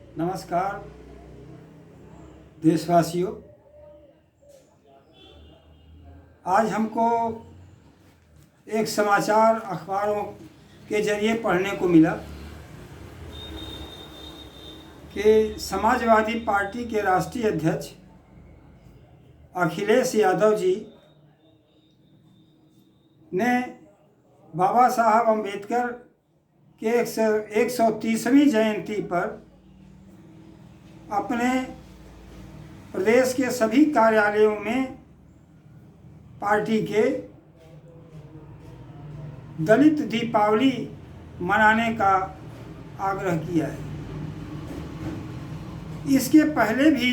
नमस्कार देशवासियों। आज हमको एक समाचार अखबारों के जरिए पढ़ने को मिला कि समाजवादी पार्टी के राष्ट्रीय अध्यक्ष अखिलेश यादव जी ने बाबा साहब अम्बेडकर के 130वीं जयंती पर अपने प्रदेश के सभी कार्यालयों में पार्टी के दलित दीपावली मनाने का आग्रह किया है। इसके पहले भी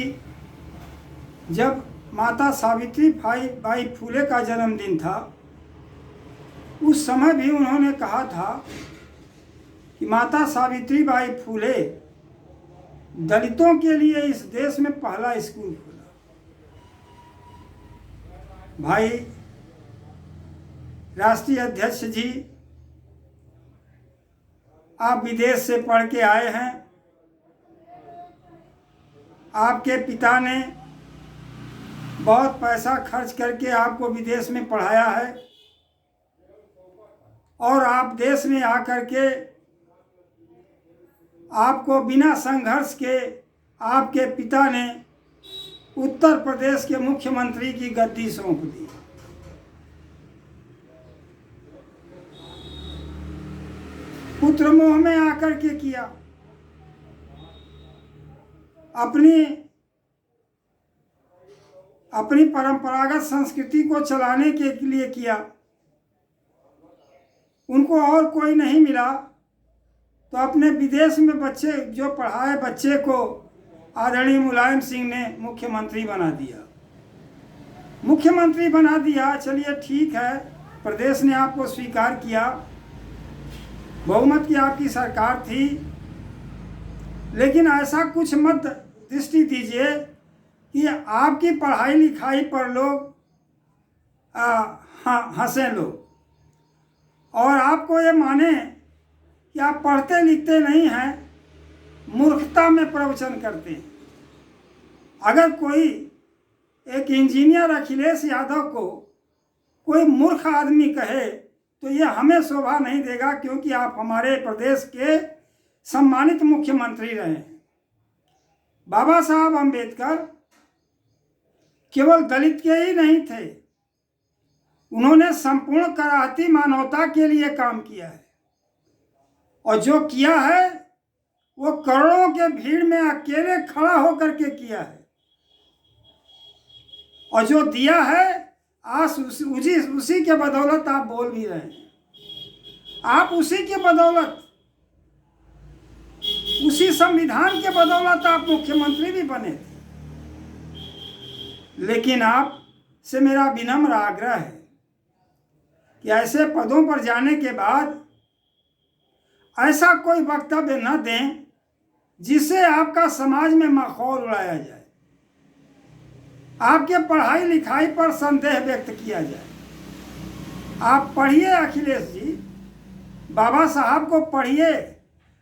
जब माता सावित्री बाई फुले का जन्मदिन था, उस समय भी उन्होंने कहा था कि माता सावित्री बाई फुले दलितों के लिए इस देश में पहला स्कूल खोला। भाई राष्ट्रीय अध्यक्ष जी, आप विदेश से पढ़ के आए हैं। आपके पिता ने बहुत पैसा खर्च करके आपको विदेश में पढ़ाया है और आप देश में आकर के आपको बिना संघर्ष के आपके पिता ने उत्तर प्रदेश के मुख्यमंत्री की गद्दी सौंप दी। पुत्र मोह में आकर के किया, अपनी परंपरागत संस्कृति को चलाने के लिए किया। उनको और कोई नहीं मिला तो अपने विदेश में बच्चे जो पढ़ाए बच्चे को आदरणीय मुलायम सिंह ने मुख्यमंत्री बना दिया। चलिए ठीक है, प्रदेश ने आपको स्वीकार किया, बहुमत की आपकी सरकार थी, लेकिन ऐसा कुछ मत दृष्टि दीजिए कि आपकी पढ़ाई लिखाई पर लोग हंसे लोग और आपको ये माने कि आप पढ़ते लिखते नहीं हैं, मूर्खता में प्रवचन करते हैं। अगर कोई एक इंजीनियर अखिलेश यादव को कोई मूर्ख आदमी कहे तो ये हमें शोभा नहीं देगा, क्योंकि आप हमारे प्रदेश के सम्मानित मुख्यमंत्री रहे हैं। बाबा साहब अम्बेडकर केवल दलित के ही नहीं थे, उन्होंने संपूर्ण कराहती मानवता के लिए काम किया है और जो किया है वो करोड़ों के भीड़ में अकेले खड़ा होकर के किया है और जो दिया है आज उसी के बदौलत आप बोल भी रहे हैं। आप उसी के बदौलत, उसी संविधान के बदौलत आप मुख्यमंत्री भी बने थे। लेकिन आप से मेरा विनम्र आग्रह है कि ऐसे पदों पर जाने के बाद ऐसा कोई वक्तव्य न दें जिससे आपका समाज में माहौल उड़ाया जाए, आपके पढ़ाई लिखाई पर संदेह व्यक्त किया जाए। आप पढ़िए अखिलेश जी, बाबा साहब को पढ़िए।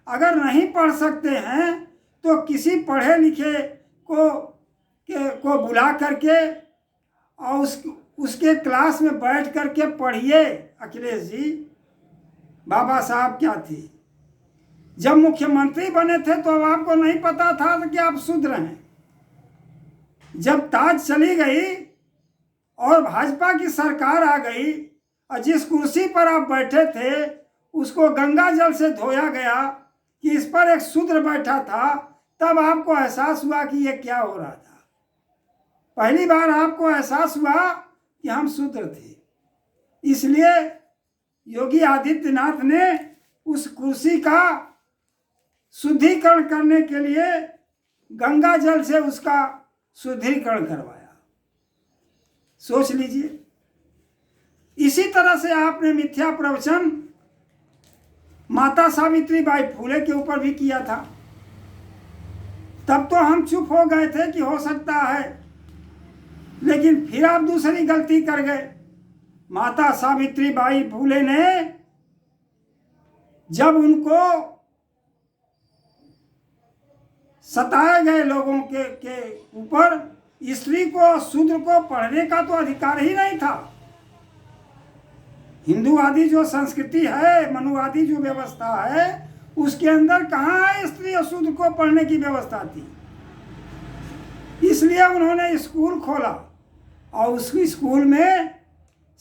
अगर नहीं पढ़ सकते हैं तो किसी पढ़े लिखे को बुला करके और उसके क्लास में बैठ करके पढ़िए। अखिलेश जी, बाबा साहब क्या थे? जब मुख्यमंत्री बने थे तो अब आपको नहीं पता था कि आप शूद्र हैं। जब ताज चली गई और भाजपा की सरकार आ गई और जिस कुर्सी पर आप बैठे थे उसको गंगा जल से धोया गया कि इस पर एक शूद्र बैठा था, तब आपको एहसास हुआ कि ये क्या हो रहा था। पहली बार आपको एहसास हुआ कि हम शूद्र थे। इसलिए योगी आदित्यनाथ ने उस कुर्सी का शुद्धिकरण करने के लिए गंगा जल से उसका शुद्धिकरण करवाया। सोच लीजिए, इसी तरह से आपने मिथ्या प्रवचन माता सावित्री बाई फुले के ऊपर भी किया था। तब तो हम चुप हो गए थे कि हो सकता है, लेकिन फिर आप दूसरी गलती कर गए। माता सावित्री बाई फुले ने जब उनको सताए गए लोगों के ऊपर स्त्री को, शूद्र को पढ़ने का तो अधिकार ही नहीं था। हिंदूवादी जो संस्कृति है, मनुवादी जो व्यवस्था है, उसके अंदर कहाँ स्त्री और शूद्र को पढ़ने की व्यवस्था थी। इसलिए उन्होंने स्कूल खोला और उस स्कूल में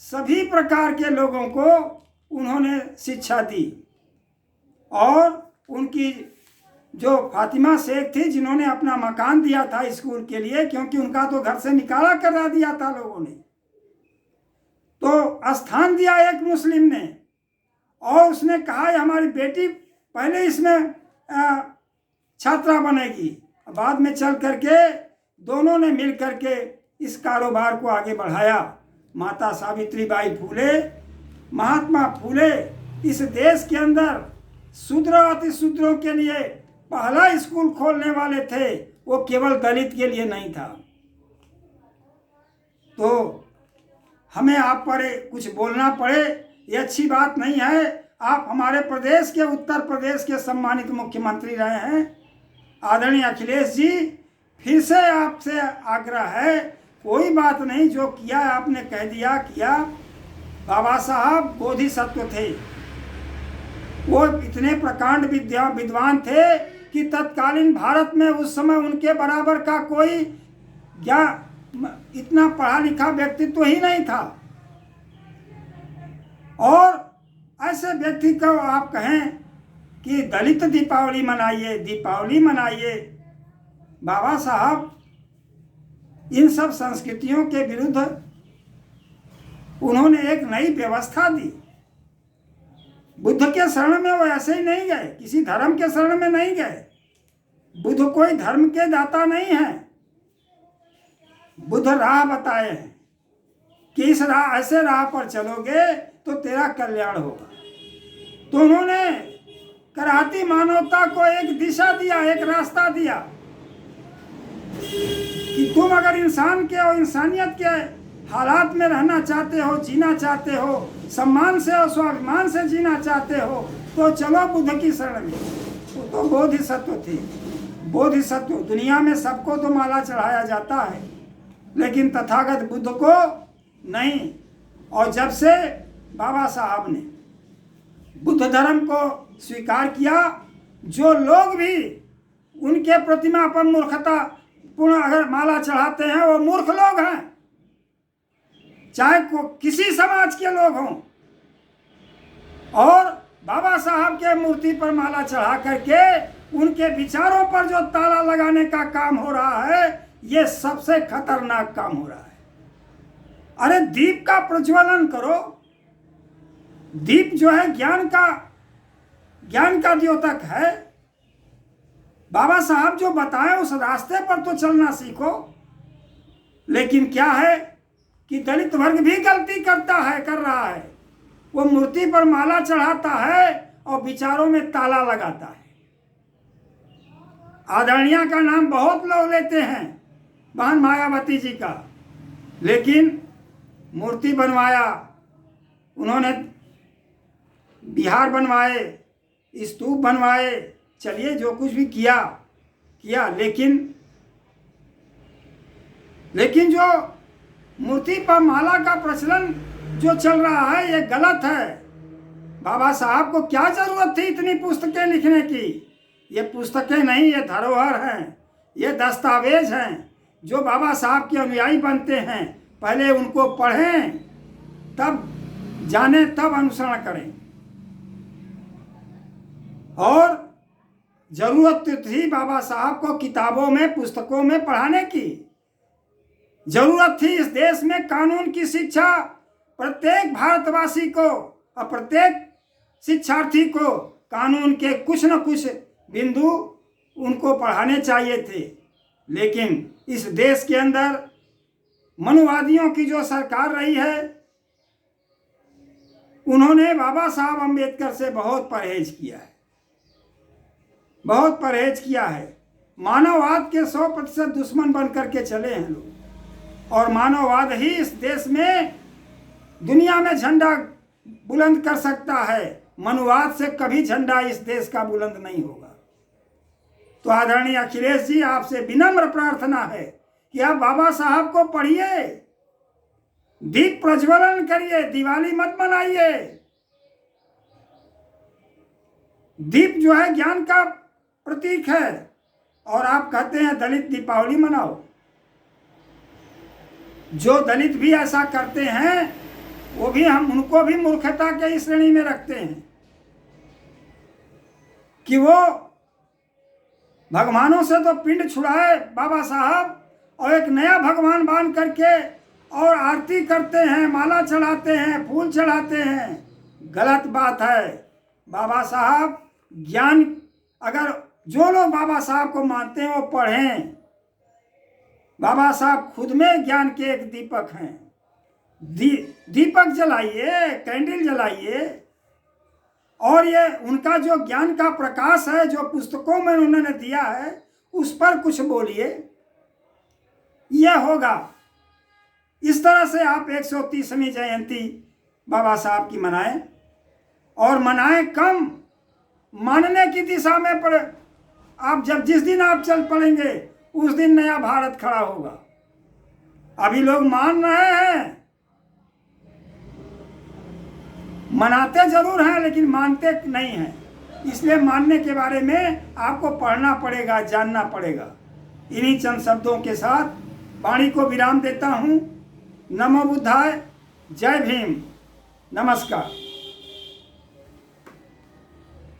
सभी प्रकार के लोगों को उन्होंने शिक्षा दी। और उनकी जो फातिमा शेख थी, जिन्होंने अपना मकान दिया था स्कूल के लिए, क्योंकि उनका तो घर से निकाला करा दिया था लोगों ने, तो स्थान दिया एक मुस्लिम ने। और उसने कहा हमारी बेटी पहले इसमें छात्रा बनेगी। बाद में चल करके दोनों ने मिल करके इस कारोबार को आगे बढ़ाया। माता सावित्रीबाई फूले, महात्मा फूले इस देश के अंदर शूद्र अति शूद्रों के लिए पहला स्कूल खोलने वाले थे। वो केवल दलित के लिए नहीं था। तो हमें आप पर कुछ बोलना पड़े ये अच्छी बात नहीं है। आप हमारे प्रदेश के, उत्तर प्रदेश के सम्मानित मुख्यमंत्री रहे हैं आदरणीय अखिलेश जी। फिर से आपसे आग्रह है, कोई बात नहीं, जो किया आपने कह दिया किया। बाबा साहब बोधिसत्व थे। वो इतने प्रकांड विद्वान थे कि तत्कालीन भारत में उस समय उनके बराबर का कोई इतना पढ़ा लिखा व्यक्तित्व ही नहीं था। और ऐसे व्यक्ति को आप कहें कि दलित दीपावली मनाइए, दीपावली मनाइए। बाबा साहब इन सब संस्कृतियों के विरुद्ध उन्होंने एक नई व्यवस्था दी। बुद्ध के शरण में वो ऐसे ही नहीं गए, किसी धर्म के शरण में नहीं गए। बुद्ध कोई धर्म के दाता नहीं है। बुद्ध राह बताए हैं कि इस राह, ऐसे राह पर चलोगे तो तेरा कल्याण होगा। तो उन्होंने कराती मानवता को एक दिशा दिया, एक रास्ता दिया कि तुम अगर इंसान के और इंसानियत के हालात में रहना चाहते हो, जीना चाहते हो, सम्मान से और स्वाभिमान से जीना चाहते हो, तो चलो बुद्ध की शरण में। वो तो बोधिसत्व थे। बोधिसत्व दुनिया में सबको तो माला चढ़ाया जाता है, लेकिन तथागत बुद्ध को नहीं। और जब से बाबा साहब ने बुद्ध धर्म को स्वीकार किया, जो लोग भी उनके प्रतिमा पर मूर्खता पूर्ण अगर माला चढ़ाते हैं, वो मूर्ख लोग हैं, चाहे किसी समाज के लोग हों। और बाबा साहब के मूर्ति पर माला चढ़ा करके उनके विचारों पर जो ताला लगाने का काम हो रहा है, ये सबसे खतरनाक काम हो रहा है। अरे दीप का प्रज्वलन करो। दीप जो है ज्ञान का द्योतक है। बाबा साहब जो बताएं उस रास्ते पर तो चलना सीखो। लेकिन क्या है कि दलित वर्ग भी गलती कर रहा है। वो मूर्ति पर माला चढ़ाता है और विचारों में ताला लगाता है। आदरणीय का नाम बहुत लोग लेते हैं, बहन मायावती जी का, लेकिन मूर्ति बनवाया उन्होंने, बिहार बनवाए, स्तूप बनवाए, चलिए जो कुछ भी किया, लेकिन जो मूर्ति पर माला का प्रचलन जो चल रहा है, ये गलत है। बाबा साहब को क्या जरूरत थी इतनी पुस्तकें लिखने की? ये पुस्तकें नहीं, ये धरोहर हैं, ये दस्तावेज हैं। जो बाबा साहब के अनुयायी बनते हैं, पहले उनको पढ़ें, तब जाने, तब अनुसरण करें। और जरूरत थी बाबा साहब को किताबों में, पुस्तकों में पढ़ाने की। जरूरत थी इस देश में कानून की शिक्षा प्रत्येक भारतवासी को और प्रत्येक शिक्षार्थी को कानून के कुछ न कुछ बिंदु उनको पढ़ाने चाहिए थे। लेकिन इस देश के अंदर मनुवादियों की जो सरकार रही है, उन्होंने बाबा साहब अम्बेडकर से बहुत परहेज किया है, बहुत परहेज किया है। मानववाद के 100% दुश्मन बन करके चले हैं लोग। और मानववाद ही इस देश में, दुनिया में झंडा बुलंद कर सकता है। मनुवाद से कभी झंडा इस देश का बुलंद नहीं होगा। तो आदरणीय अखिलेश जी, आपसे विनम्र प्रार्थना है कि आप बाबा साहब को पढ़िए, दीप प्रज्वलन करिए, दिवाली मत मनाइए। दीप जो है ज्ञान का प्रतीक है, और आप कहते हैं दलित दीपावली मनाओ। जो दलित भी ऐसा करते हैं वो भी, हम उनको भी मूर्खता के इस श्रेणी में रखते हैं कि वो भगवानों से तो पिंड छुड़ाए बाबा साहब, और एक नया भगवान बांध करके और आरती करते हैं, माला चढ़ाते हैं, फूल चढ़ाते हैं। गलत बात है। बाबा साहब ज्ञान, अगर जो लोग बाबा साहब को मानते हैं वो पढ़ें। बाबा साहब खुद में ज्ञान के एक दीपक हैं। दीपक जलाइए, कैंडल जलाइए, और ये उनका जो ज्ञान का प्रकाश है, जो पुस्तकों में उन्होंने दिया है, उस पर कुछ बोलिए, यह होगा। इस तरह से आप 130वीं जयंती बाबा साहब की मनाएं, और मनाएं कम, मानने की दिशा में पर आप जिस दिन आप चल पड़ेंगे उस दिन नया भारत खड़ा होगा। अभी लोग मान रहे हैं, मनाते जरूर हैं लेकिन मानते नहीं हैं। इसलिए मानने के बारे में आपको पढ़ना पड़ेगा, जानना पड़ेगा। इन्हीं चंद शब्दों के साथ वाणी को विराम देता हूँ। नमो बुद्धाय, जय भीम, नमस्कार।